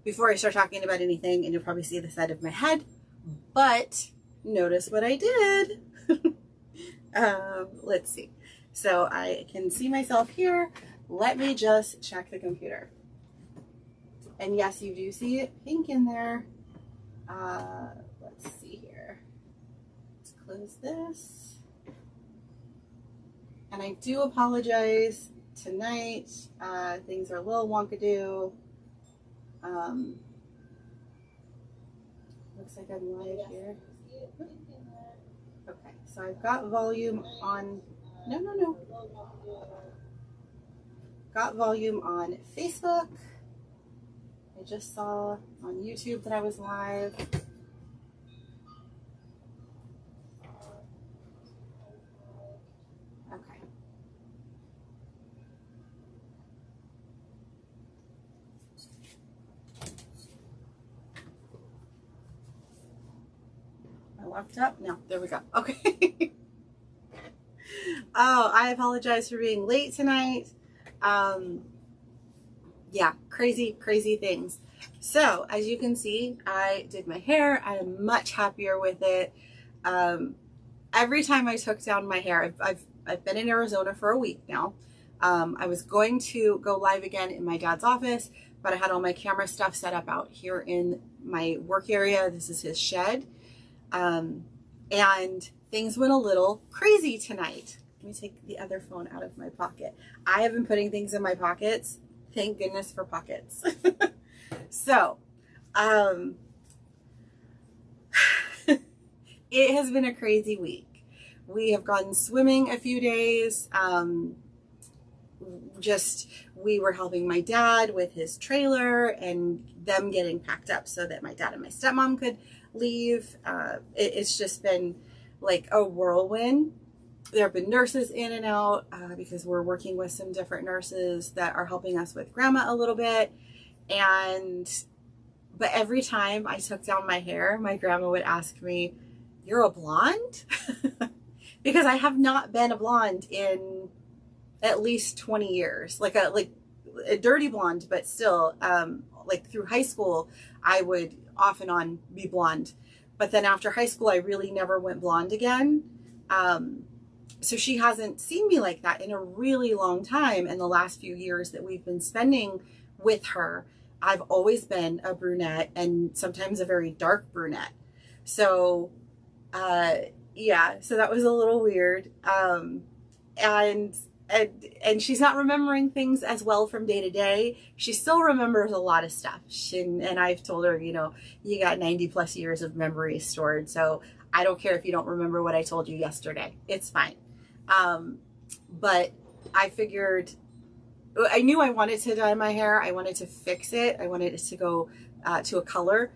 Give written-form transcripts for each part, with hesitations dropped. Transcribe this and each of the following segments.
before I start talking about anything, and you'll probably see the side of my head, but notice what I did. Let's see. So I can see myself here. Let me just check the computer. And yes, you do see pink in there. Let's see here. Let's close this. And I do apologize tonight. Things are a little wonkadoo. Looks like I'm live here. Okay, so I've got volume on. No. Got volume on Facebook. I just saw on YouTube that I was live. Okay. Am I locked up? No, there we go. Okay. Oh, I apologize for being late tonight. Yeah, crazy things. So as you can see, I did my hair. I am much happier with it. Every time I took down my hair, I've been in Arizona for a week now. I was going to go live again in my dad's office, but I had all my camera stuff set up out here in my work area. This is his shed. And things went a little crazy tonight. Let me take the other phone out of my pocket. I have been putting things in my pockets. Thank goodness for pockets. So, it has been a crazy week. We have gone swimming a few days. We were helping my dad with his trailer and them getting packed up so that my dad and my stepmom could leave. It's just been like a whirlwind. There have been nurses in and out because we're working with some different nurses that are helping us with grandma a little bit. But every time I took down my hair, my grandma would ask me, "You're a blonde?" Because I have not been a blonde in at least 20 years, like a dirty blonde, but still, like through high school, I would off and on be blonde. But then after high school, I really never went blonde again. So she hasn't seen me like that in a really long time. In the last few years that we've been spending with her, I've always been a brunette, and sometimes a very dark brunette. So, yeah, so that was a little weird. And she's not remembering things as well from day to day. She still remembers a lot of stuff. And I've told her, you know, you got 90 plus years of memory stored. So I don't care if you don't remember what I told you yesterday. It's fine. But I figured, I knew I wanted to dye my hair. I wanted to fix it. I wanted it to go to a color.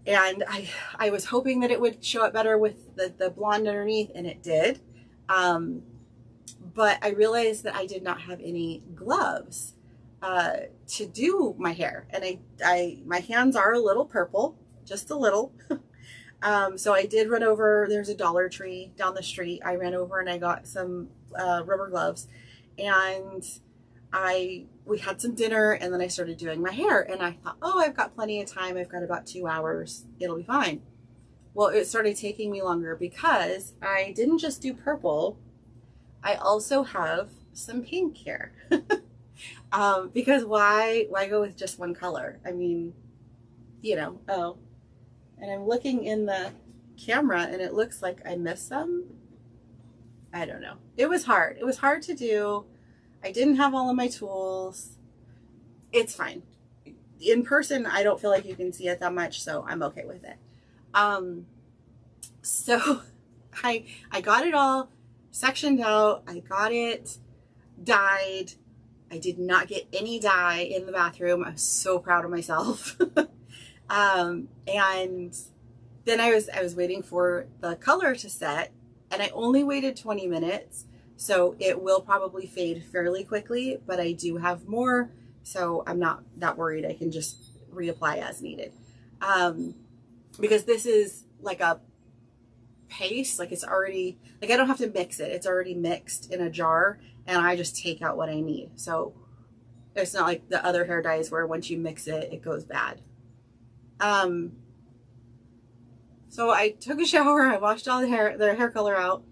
And I was hoping that it would show up better with the blonde underneath, and it did. But I realized that I did not have any gloves to do my hair. And my hands are a little purple, just a little. So I did run over, there's a Dollar Tree down the street. I ran over and I got some rubber gloves, and we had some dinner, and then I started doing my hair, and I thought, oh, I've got plenty of time. I've got about 2 hours. It'll be fine. Well, it started taking me longer because I didn't just do purple. I also have some pink here. Because why go with just one color? I mean, you know, oh, and I'm looking in the camera and it looks like I missed some. I don't know. It was hard. It was hard to do. I didn't have all of my tools. It's fine. In person, I don't feel like you can see it that much, so I'm okay with it. So I got it all sectioned out. I got it dyed. I did not get any dye in the bathroom. I'm so proud of myself. And then I was waiting for the color to set, and I only waited 20 minutes. So it will probably fade fairly quickly, but I do have more. So I'm not that worried. I can just reapply as needed. Because this is like a paste, like it's already, like I don't have to mix it. It's already mixed in a jar, and I just take out what I need. So It's not like the other hair dyes where once you mix it, it goes bad. So I took a shower, I washed all the hair color out,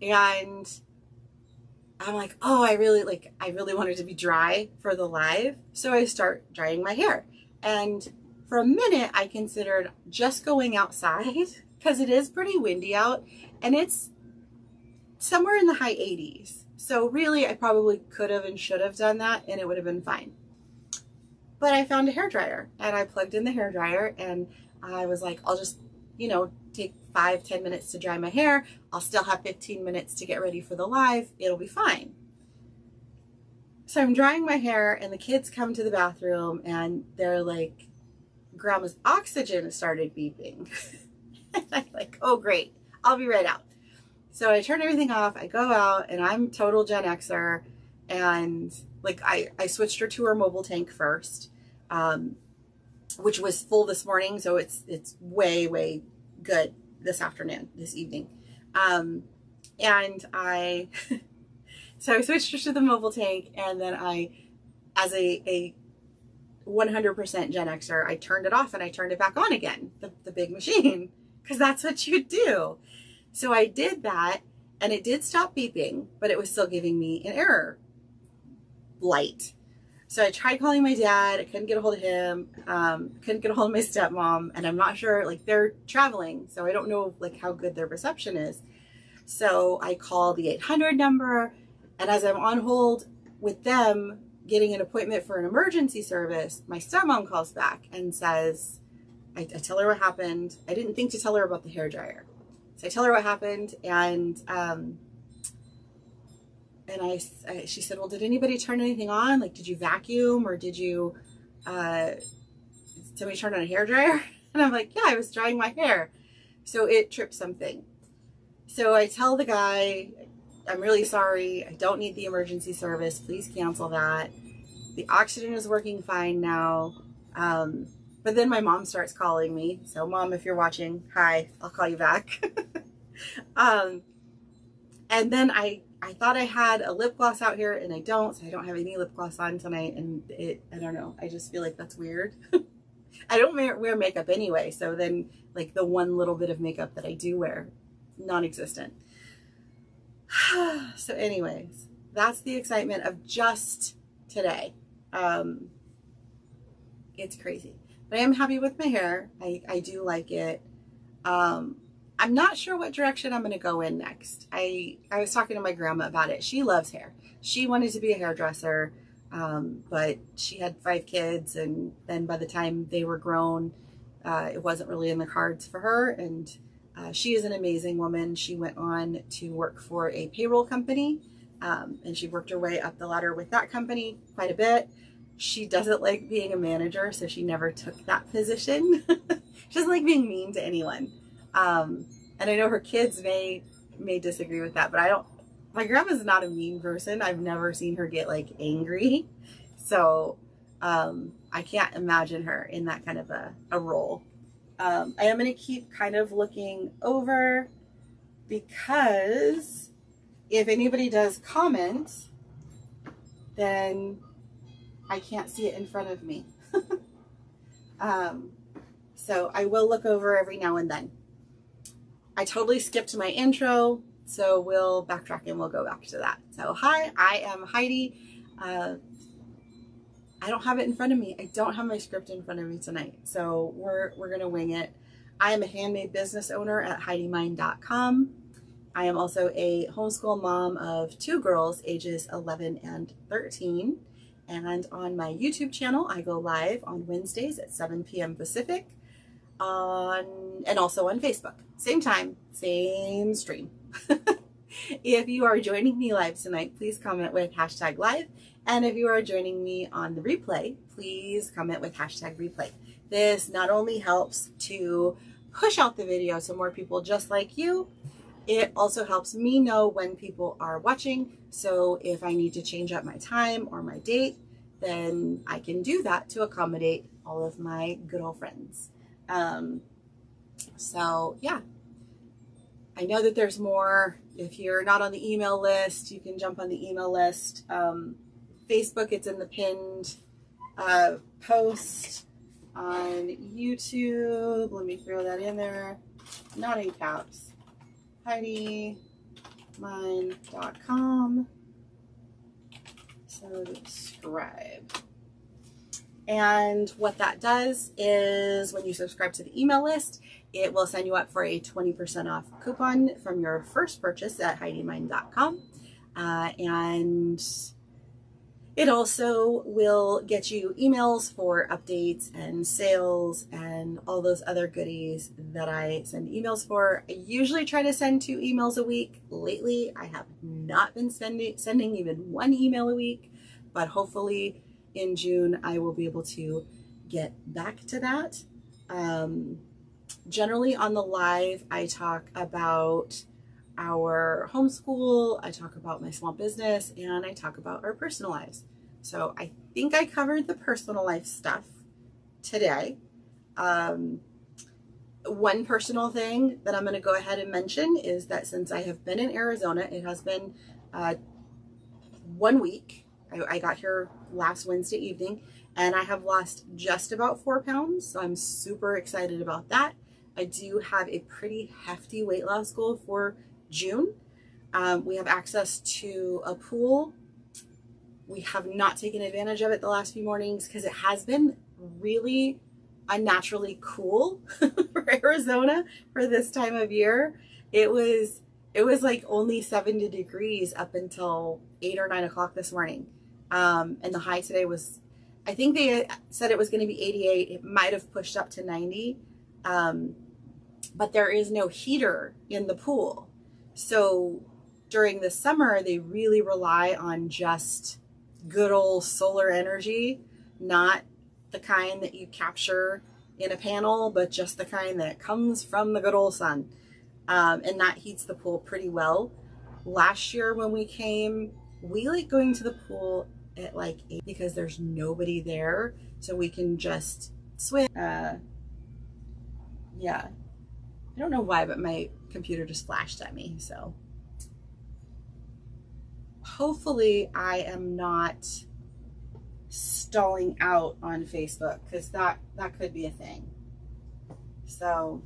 and I'm like, oh, I really want it to be dry for the live. So I start drying my hair. And for a minute, I considered just going outside because it is pretty windy out and it's somewhere in the high 80s. So really, I probably could have and should have done that and it would have been fine. But I found a hairdryer and I plugged in the hairdryer and I was like, I'll just, take 5-10 minutes to dry my hair. I'll still have 15 minutes to get ready for the live. It'll be fine. So I'm drying my hair and the kids come to the bathroom and they're like, Grandma's oxygen started beeping. And I'm like, oh great, I'll be right out. So I turn everything off, I go out and I'm total Gen Xer and like I switched her to her mobile tank first, which was full this morning. So it's way good this evening. And so I switched her to the mobile tank and then as a 100% Gen Xer, I turned it off and I turned it back on again, the big machine, because that's what you do. So I did that and it did stop beeping, but it was still giving me an error light. So I tried calling my dad. I couldn't get a hold of him. Couldn't get a hold of my stepmom. And I'm not sure, like they're traveling. So I don't know like how good their reception is. So I called the 800 number. And as I'm on hold with them getting an appointment for an emergency service, my stepmom calls back and says, I tell her what happened. I didn't think to tell her about the hairdryer. So I tell her what happened and she said, well, did anybody turn anything on? Like, did you vacuum or did you, somebody turn on a hairdryer? And I'm like, yeah, I was drying my hair. So it tripped something. So I tell the guy, I'm really sorry. I don't need the emergency service. Please cancel that. The oxygen is working fine now. But then my mom starts calling me. So Mom, if you're watching, hi, I'll call you back. And then I thought I had a lip gloss out here and I don't, so I don't have any lip gloss on tonight. And I don't know. I just feel like that's weird. I don't wear makeup anyway. So then like the one little bit of makeup that I do wear, non-existent. So anyways, that's the excitement of just today. It's crazy, but I am happy with my hair. I do like it. I'm not sure what direction I'm going to go in next. I was talking to my grandma about it. She loves hair. She wanted to be a hairdresser, but she had 5 kids. And then by the time they were grown, it wasn't really in the cards for her. And she is an amazing woman. She went on to work for a payroll company, and she worked her way up the ladder with that company quite a bit. She doesn't like being a manager, so she never took that position. She doesn't like being mean to anyone. And I know her kids may disagree with that, but I don't, my grandma's not a mean person. I've never seen her get like angry. So, I can't imagine her in that kind of a role. I am going to keep kind of looking over because if anybody does comment, then I can't see it in front of me. So I will look over every now and then. I totally skipped my intro, so we'll backtrack and we'll go back to that. So hi, I am Heidi. I don't have it in front of me. I don't have my script in front of me tonight, so we're gonna wing it. I am a handmade business owner at HeidiMind.com. I am also a homeschool mom of 2 girls, ages 11 and 13. And on my YouTube channel, I go live on Wednesdays at 7 p.m. Pacific. And also on Facebook. Same time, same stream. If you are joining me live tonight, please comment with #live. And if you are joining me on the replay, please comment with #replay. This not only helps to push out the video to more people just like you, it also helps me know when people are watching. So if I need to change up my time or my date, then I can do that to accommodate all of my good old friends. So yeah, I know that there's more. If you're not on the email list, you can jump on the email list. Facebook, it's in the pinned post. On YouTube, let me throw that in there, not in caps, HeidiMine.com. Subscribe. And what that does is when you subscribe to the email list, it will send you up for a 20% off coupon from your first purchase at HeidiMine.com. And it also will get you emails for updates and sales and all those other goodies that I send emails for. I usually try to send 2 emails a week. Lately, I have not been sending even 1 email a week, but hopefully in June, I will be able to get back to that. Generally on the live, I talk about our homeschool, I talk about my small business, and I talk about our personal lives. So I think I covered the personal life stuff today. One personal thing that I'm going to go ahead and mention is that since I have been in Arizona, it has been 1 week. I got here last Wednesday evening, and I have lost just about 4 pounds. So I'm super excited about that. I do have a pretty hefty weight loss goal for June. We have access to a pool. We have not taken advantage of it the last few mornings because it has been really unnaturally cool for Arizona for this time of year. It was like only 70 degrees up until 8 or 9 o'clock this morning. And the high today was, I think they said it was going to be 88. It might have pushed up to 90. But there is no heater in the pool. So during the summer, they really rely on just good old solar energy, not the kind that you capture in a panel, but just the kind that comes from the good old sun. And that heats the pool pretty well. Last year when we came, we like going to the pool at like 8 because there's nobody there. So we can just swim. Yeah. I don't know why, but my computer just flashed at me. So hopefully I am not stalling out on Facebook because that could be a thing. So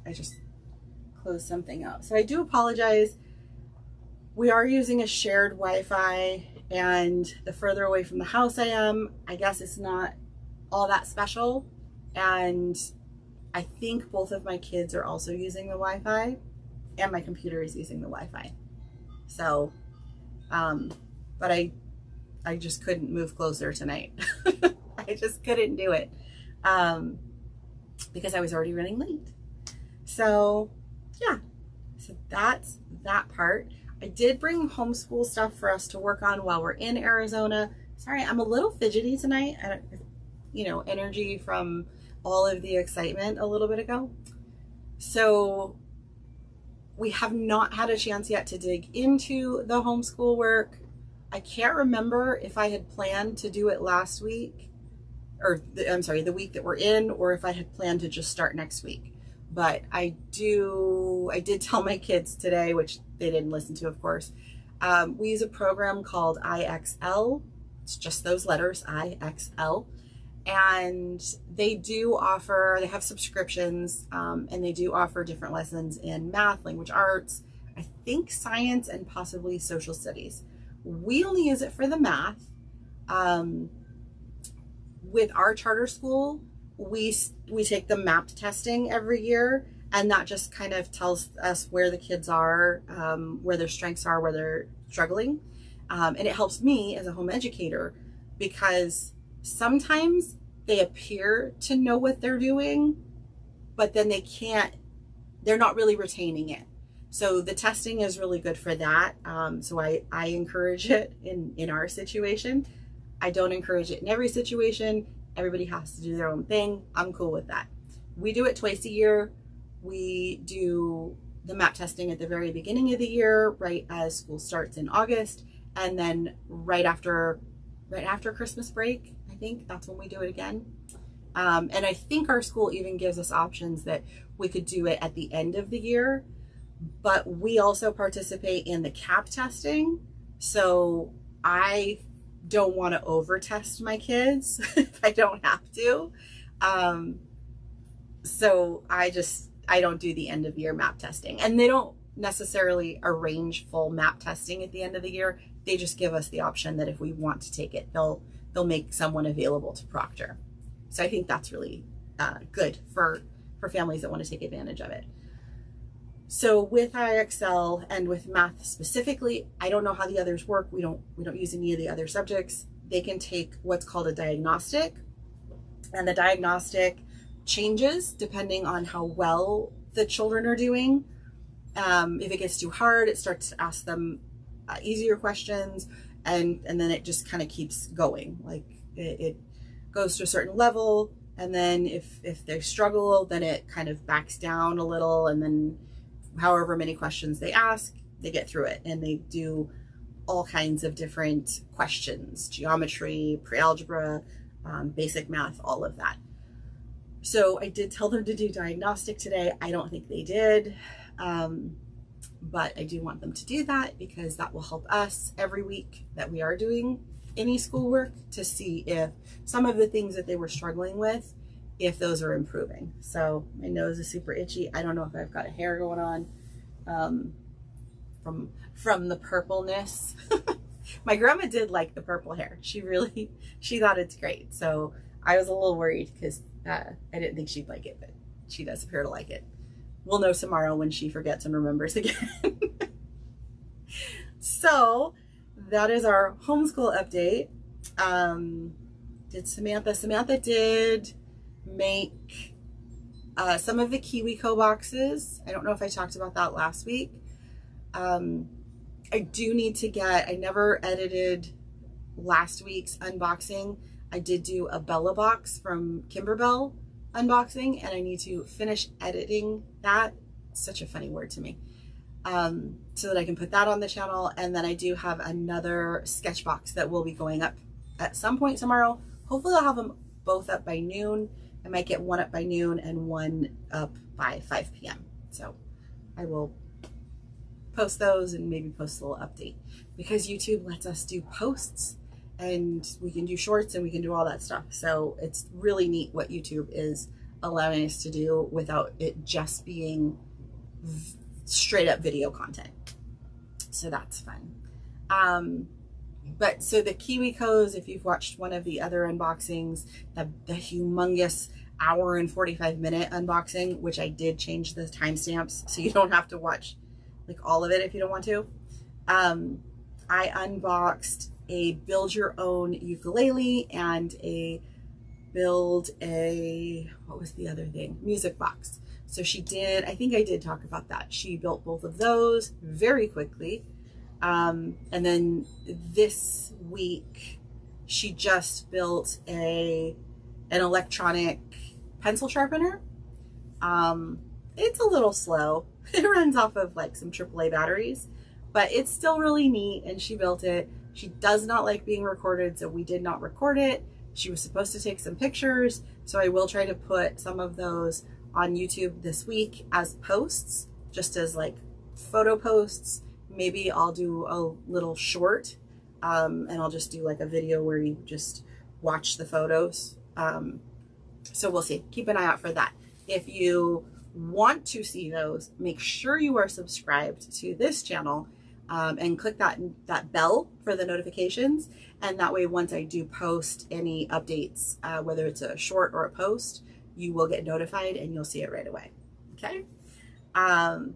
I just closed something out. So I do apologize. We are using a shared Wi-Fi, and the further away from the house I am, I guess it's not all that special. And I think both of my kids are also using the Wi-Fi, and my computer is using the Wi-Fi. So, but I just couldn't move closer tonight. I just couldn't do it because I was already running late. So yeah, so that's that part. I did bring homeschool stuff for us to work on while we're in Arizona. Sorry, I'm a little fidgety tonight. Energy from all of the excitement a little bit ago. So we have not had a chance yet to dig into the homeschool work. I can't remember if I had planned to do it last week, or the week that we're in, or if I had planned to just start next week. But I did tell my kids today, which they didn't listen to, of course. We use a program called IXL. It's just those letters, IXL. And they have subscriptions, and they do offer different lessons in math, language arts, I think science, and possibly social studies. We only use it for the math. With our charter school, we take the MAP testing every year, and that just kind of tells us where the kids are, where their strengths are, where they're struggling. And it helps me as a home educator because sometimes they appear to know what they're doing, but then they're not really retaining it. So the testing is really good for that. So I encourage it in our situation. I don't encourage it in every situation. Everybody has to do their own thing. I'm cool with that. We do it twice a year. We do the MAP testing at the very beginning of the year, right as school starts in August, and then right after Christmas break, I think that's when we do it again. And I think our school even gives us options that we could do it at the end of the year, but we also participate in the CAP testing. So I don't want to over test my kids if I don't have to. So I don't do the end of year map testing, and they don't necessarily arrange full map testing at the end of the year. They just give us the option that if we want to take it, they'll make someone available to proctor. So I think that's really good for families that want to take advantage of it. So with IXL and with math specifically, I don't know how the others work. We don't use any of the other subjects. They can take what's called a diagnostic, and the diagnostic changes depending on how well the children are doing. If it gets too hard, it starts to ask them easier questions, and then it just kind of keeps going. Like it goes to a certain level, and then if they struggle, then it kind of backs down a little, and then however many questions they ask, they get through it, and they do all kinds of different questions: geometry, pre-algebra, basic math, all of that. So I did tell them to do diagnostic today. I don't think they did, but I do want them to do that because that will help us every week that we are doing any schoolwork to see if some of the things that they were struggling with, if those are improving. So my nose is super itchy. I don't know if I've got a hair going on from the purpleness. My grandma did like the purple hair. She thought it's great. So I was a little worried because I didn't think she'd like it, but she does appear to like it. We'll know tomorrow when she forgets and remembers again. So that is our homeschool update. Samantha did make some of the KiwiCo boxes. I don't know if I talked about that last week. I do need to I never edited last week's unboxing. I did do a Bella box from Kimberbell unboxing, and I need to finish editing that. It's such a funny word to me. So that I can put that on the channel. And then I do have another sketch box that will be going up at some point tomorrow. Hopefully I'll have them both up by noon. I might get one up by noon and one up by 5 p.m. So I will post those and maybe post a little update, because YouTube lets us do posts and we can do shorts and we can do all that stuff. So it's really neat what YouTube is allowing us to do without it just being straight up video content. So that's fun. But so the KiwiCos, if you've watched one of the other unboxings, the humongous hour and 45-minute unboxing, which I did change the timestamps so you don't have to watch like all of it if you don't want to. I unboxed a build your own ukulele and what was the other thing? Music box. So she did, I think I did talk about that. She built both of those very quickly. And then this week, she just built an electronic pencil sharpener. It's a little slow. It runs off of like some AAA batteries, but it's still really neat, and she built it. She does not like being recorded, so we did not record it. She was supposed to take some pictures, so I will try to put some of those on YouTube this week as posts, just as like photo posts. Maybe I'll do a little short, and I'll just do like a video where you just watch the photos. So we'll see. Keep an eye out for that. If you want to see those, make sure you are subscribed to this channel, and click that bell for the notifications. And that way, once I do post any updates, whether it's a short or a post, you will get notified and you'll see it right away. Okay. And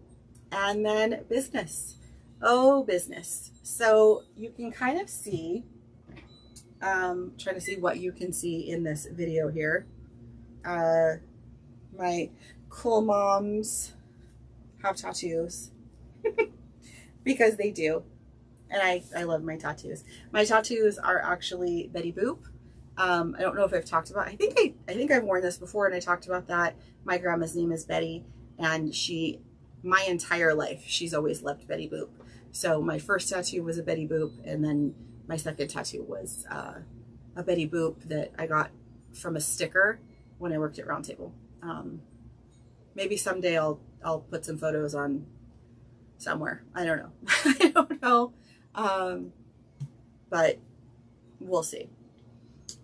then business. Oh, business. So you can kind of see, trying to see what you can see in this video here. My cool moms have tattoos because they do. And I love my tattoos. My tattoos are actually Betty Boop. I don't know if I've talked about, I think I've worn this before and I talked about that. My grandma's name is Betty, and my entire life, she's always loved Betty Boop. So my first tattoo was a Betty Boop, and then my second tattoo was a Betty Boop that I got from a sticker when I worked at Round Table. Maybe someday I'll put some photos on somewhere. I don't know. I don't know. But we'll see.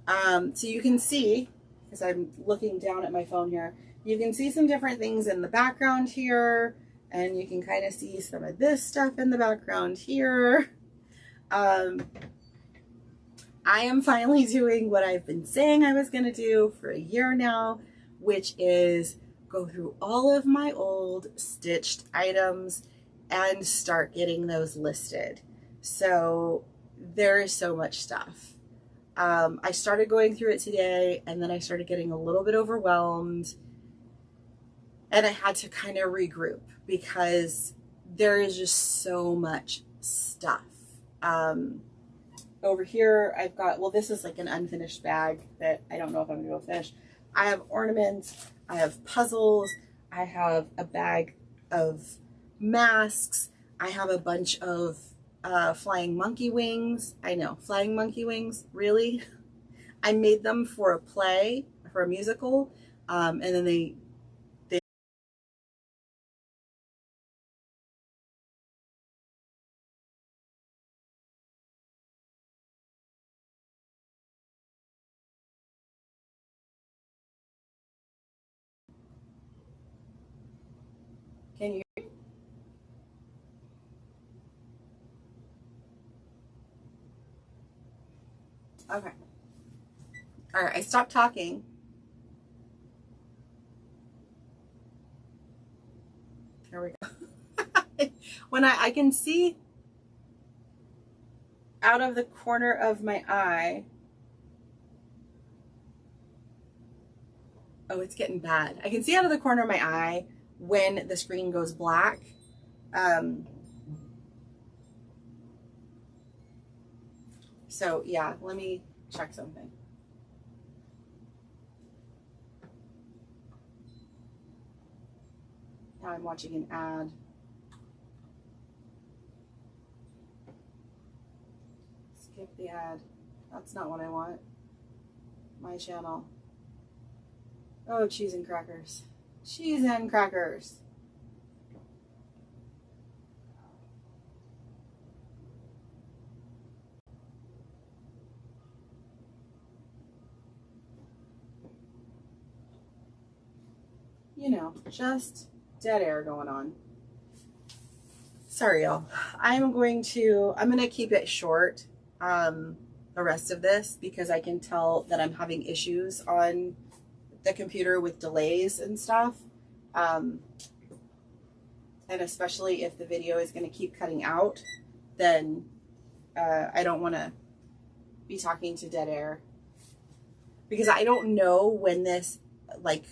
So you can see, because I'm looking down at my phone here, you can see some different things in the background here, and you can kind of see some of this stuff in the background here. I am finally doing what I've been saying I was going to do for a year now, which is go through all of my old stitched items and start getting those listed. So there is so much stuff. I started going through it today, and then I started getting a little bit overwhelmed, and I had to kind of regroup because there is just so much stuff. Over here, I've got, well, this is like an unfinished bag that I don't know if I'm gonna go finish. I have ornaments, I have puzzles, I have a bag of masks, I have a bunch of flying monkey wings. I know, flying monkey wings, really? I made them for a play, for a musical, and then they can you hear me? Okay. All right, I stopped talking. There we go. When I can see out of the corner of my eye. Oh, it's getting bad. I can see out of the corner of my eye when the screen goes black. So yeah, let me check something. Now I'm watching an ad. Skip the ad. That's not what I want. My channel. Oh, cheese and crackers. Cheese and crackers. You know, just dead air going on. Sorry, y'all. I'm gonna keep it short, the rest of this, because I can tell that I'm having issues on the computer with delays and stuff. And especially if the video is gonna keep cutting out, then I don't wanna be talking to dead air. Because I don't know when this, like,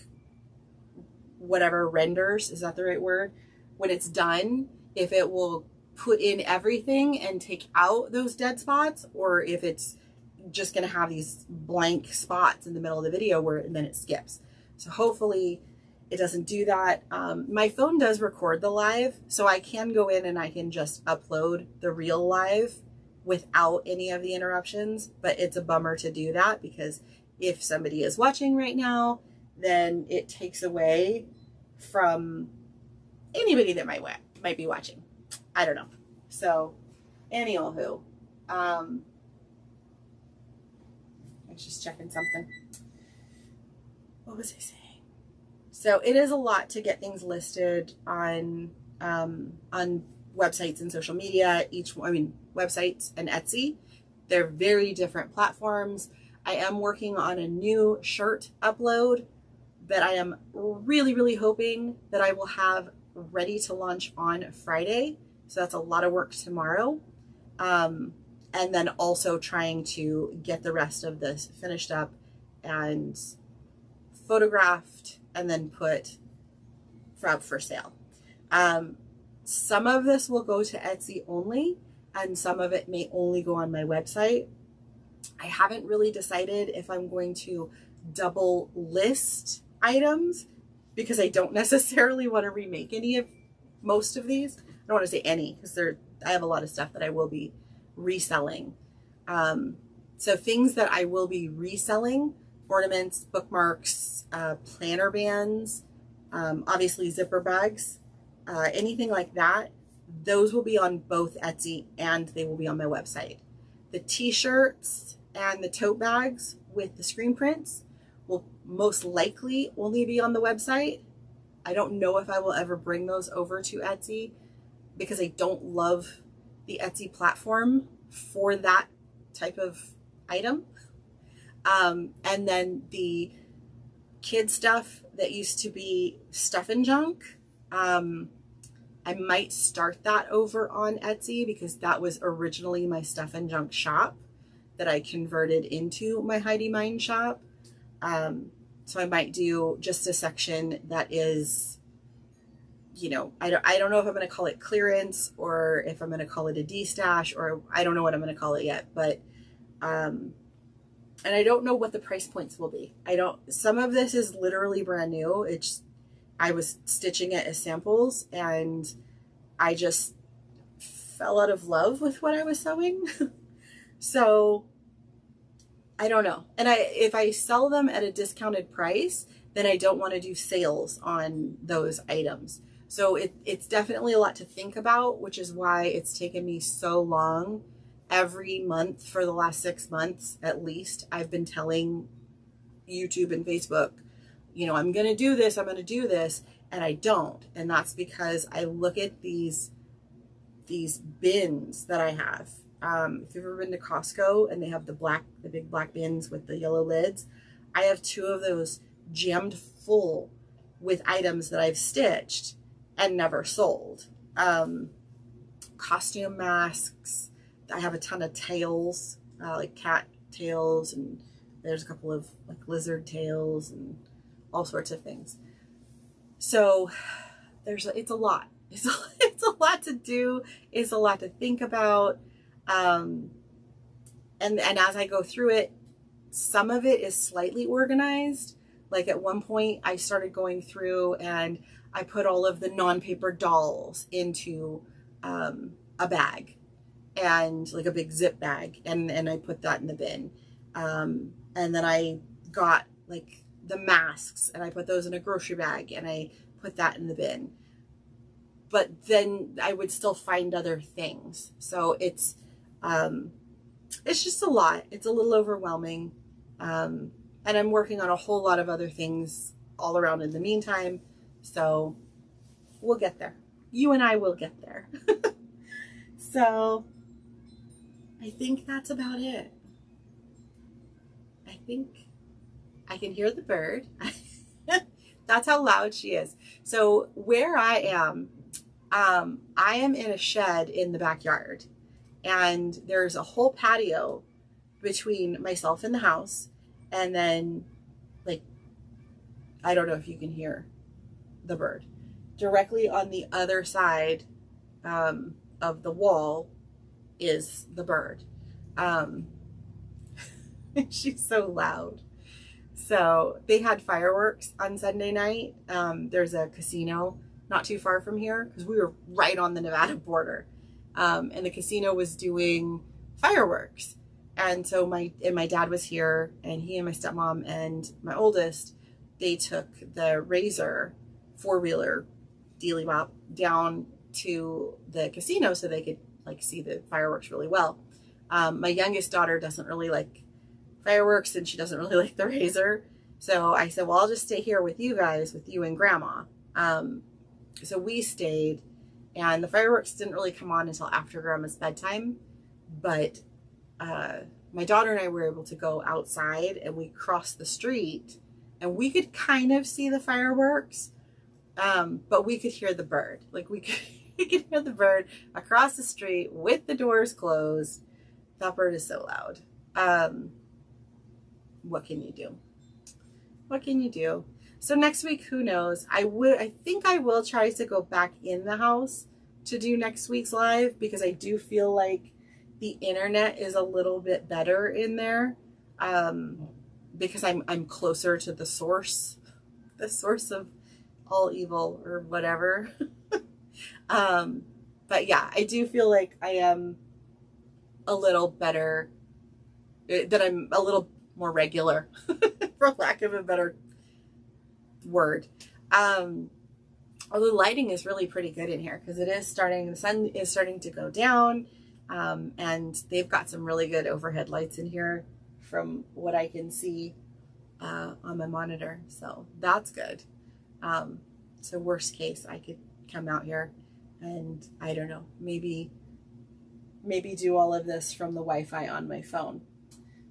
whatever renders, is that the right word? When it's done, if it will put in everything and take out those dead spots, or if it's just going to have these blank spots in the middle of the video where then it skips. So hopefully it doesn't do that. My phone does record the live, so I can go in and I can just upload the real live without any of the interruptions, but it's a bummer to do that because if somebody is watching right now, then it takes away from anybody that might be watching. I don't know. So, anywho, I was just checking something. What was I saying? So it is a lot to get things listed on websites and social media. Websites and Etsy. They're very different platforms. I am working on a new shirt upload that I am really, really hoping that I will have ready to launch on Friday. So that's a lot of work tomorrow. And then also trying to get the rest of this finished up and photographed and then put up for sale. Some of this will go to Etsy only, and some of it may only go on my website. I haven't really decided if I'm going to double list items because I don't necessarily want to remake most of these. I don't want to say any because I have a lot of stuff that I will be reselling. So things that I will be reselling: ornaments, bookmarks, planner bands, obviously zipper bags, anything like that. Those will be on both Etsy and they will be on my website. The t-shirts and the tote bags with the screen prints will most likely only be on the website. I don't know if I will ever bring those over to Etsy because I don't love the Etsy platform for that type of item. And then the kid stuff that used to be Stuff and Junk, I might start that over on Etsy because that was originally my Stuff and Junk shop that I converted into my Heidi Mind shop. So I might do just a section that is, you know, I don't know if I'm going to call it clearance or if I'm going to call it a D-stash, or I don't know what I'm going to call it yet, but, and I don't know what the price points will be. Some of this is literally brand new. I was stitching it as samples and I just fell out of love with what I was sewing. So I don't know. And if I sell them at a discounted price, then I don't want to do sales on those items. So it's definitely a lot to think about, which is why it's taken me so long. Every month for the last 6 months, at least, I've been telling YouTube and Facebook, you know, I'm going to do this, I'm going to do this, and I don't. And that's because I look at these bins that I have. If you've ever been to Costco and they have the big black bins with the yellow lids, I have 2 of those jammed full with items that I've stitched and never sold. Costume masks. I have a ton of tails, like cat tails, and there's a couple of like lizard tails and all sorts of things. So it's a lot. It's a lot to do. It's a lot to think about. And as I go through it, some of it is slightly organized. Like at one point I started going through and I put all of the non-paper dolls into a bag, and like a big zip bag, and I put that in the bin. And then I got like the masks and I put those in a grocery bag and I put that in the bin. But then I would still find other things. So it's just a lot. It's a little overwhelming. And I'm working on a whole lot of other things all around in the meantime. So we'll get there. You and I will get there. So I think that's about it. I think I can hear the bird. That's how loud she is. So where I am in a shed in the backyard, and there's a whole patio between myself and the house. And then, like, I don't know if you can hear the bird. Directly on the other side of the wall is the bird. She's so loud. So they had fireworks on Sunday night. There's a casino not too far from here because we were right on the Nevada border. And the casino was doing fireworks. And so my dad was here, and he and my stepmom and my oldest, they took the Razor 4-wheeler dealy bop down to the casino so they could like see the fireworks really well. My youngest daughter doesn't really like fireworks, and she doesn't really like the Razor. So I said, well, I'll just stay here with you guys, with you and Grandma. So we stayed, and the fireworks didn't really come on until after Grandma's bedtime. But my daughter and I were able to go outside, and we crossed the street, and we could kind of see the fireworks, but we could hear the bird. Like we could hear the bird across the street with the doors closed. That bird is so loud. What can you do? What can you do? So next week, who knows? I think I will try to go back in the house to do next week's live, because I do feel like the internet is a little bit better in there, because I'm closer to the source of all evil or whatever. But yeah, I do feel like I am a little better, that I'm a little more regular, for lack of a better word. Although the lighting is really pretty good in here, because the sun is starting to go down, and they've got some really good overhead lights in here. from what I can see on my monitor. So that's good. So worst case, I could come out here and I don't know, maybe do all of this from the Wi-Fi on my phone.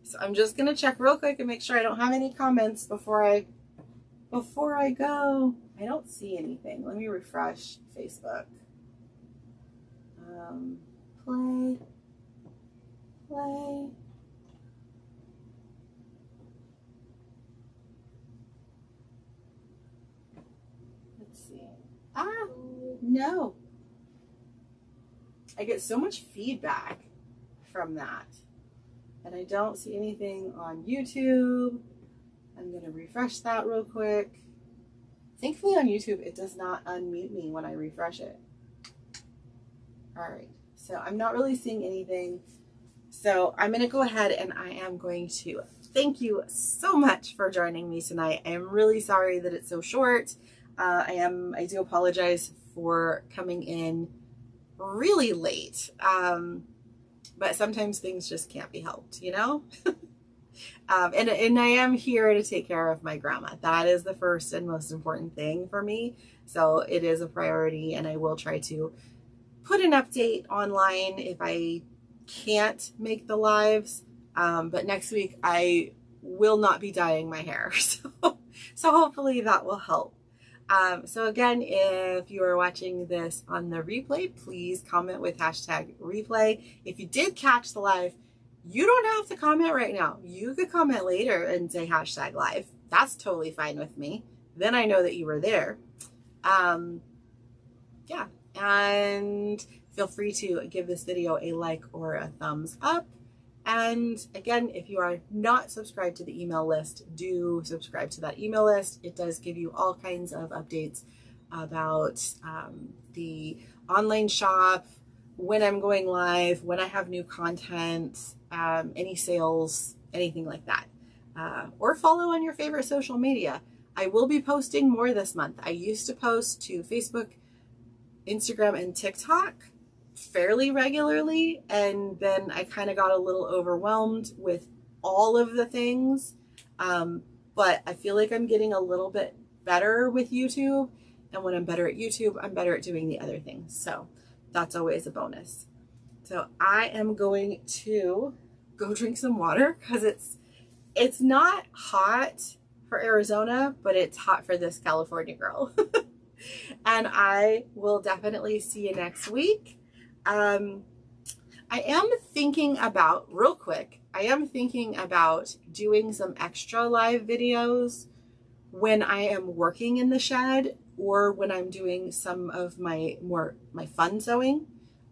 So I'm just gonna check real quick and make sure I don't have any comments before I go. I don't see anything. Let me refresh Facebook. Play. Let's see. No. I get so much feedback from that. And I don't see anything on YouTube. I'm going to refresh that real quick. Thankfully on YouTube, it does not unmute me when I refresh it. All right, so I'm not really seeing anything. So I'm going to go ahead and I am going to thank you so much for joining me tonight. I am really sorry that it's so short. I do apologize for coming in really late. But sometimes things just can't be helped, you know? And I am here to take care of my grandma. That is the first and most important thing for me. So it is a priority, and I will try to put an update online if I can't make the lives. But next week I will not be dyeing my hair. So hopefully that will help. So again, if you are watching this on the replay, please comment with #replay. If you did catch the live, you don't have to comment right now. You could comment later and say #live. That's totally fine with me. Then I know that you were there. Yeah, and feel free to give this video a like or a thumbs up. And again, if you are not subscribed to the email list, do subscribe to that email list. It does give you all kinds of updates about the online shop, when I'm going live, when I have new content, any sales, anything like that. Or follow on your favorite social media. I will be posting more this month. I used to post to Facebook, Instagram, and TikTok fairly regularly, and then I kind of got a little overwhelmed with all of the things, but I feel like I'm getting a little bit better with YouTube, and when I'm better at YouTube, I'm better at doing the other things, so that's always a bonus. So I am going to go drink some water because it's not hot for Arizona, but it's hot for this California girl. And I will definitely see you next week. I am thinking about, real quick, I am thinking about doing some extra live videos when I am working in the shed or when I'm doing some of my fun sewing.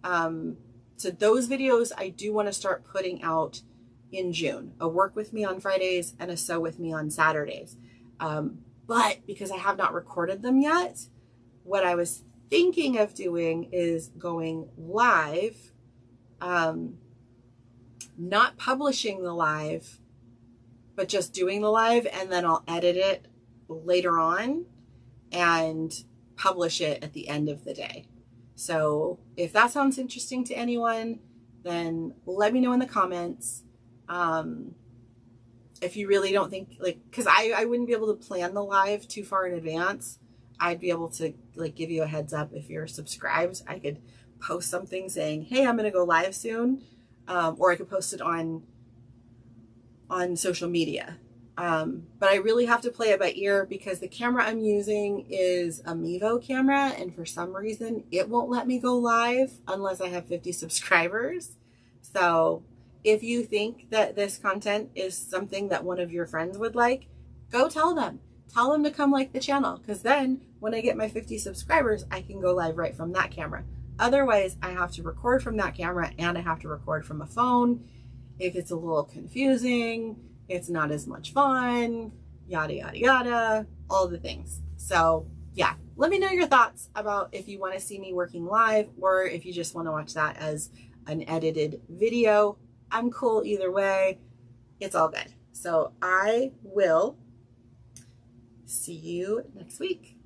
So those videos I do want to start putting out in June. A work with me on Fridays and a sew with me on Saturdays. But because I have not recorded them yet, what I was thinking of doing is going live, not publishing the live, but just doing the live, and then I'll edit it later on and publish it at the end of the day. So if that sounds interesting to anyone, then let me know in the comments. If you really don't think, like, because I wouldn't be able to plan the live too far in advance. I'd be able to like give you a heads up if you're subscribed. I could post something saying, hey, I'm gonna go live soon, or I could post it on social media. But I really have to play it by ear because the camera I'm using is a Mevo camera, and for some reason it won't let me go live unless I have 50 subscribers. So if you think that this content is something that one of your friends would like, go tell them. Tell them to come like the channel, because then when I get my 50 subscribers, I can go live right from that camera. Otherwise, I have to record from that camera and I have to record from a phone. If it's a little confusing, it's not as much fun, yada, yada, yada, all the things. So yeah, let me know your thoughts about if you want to see me working live or if you just want to watch that as an edited video. I'm cool either way. It's all good. So I will see you next week.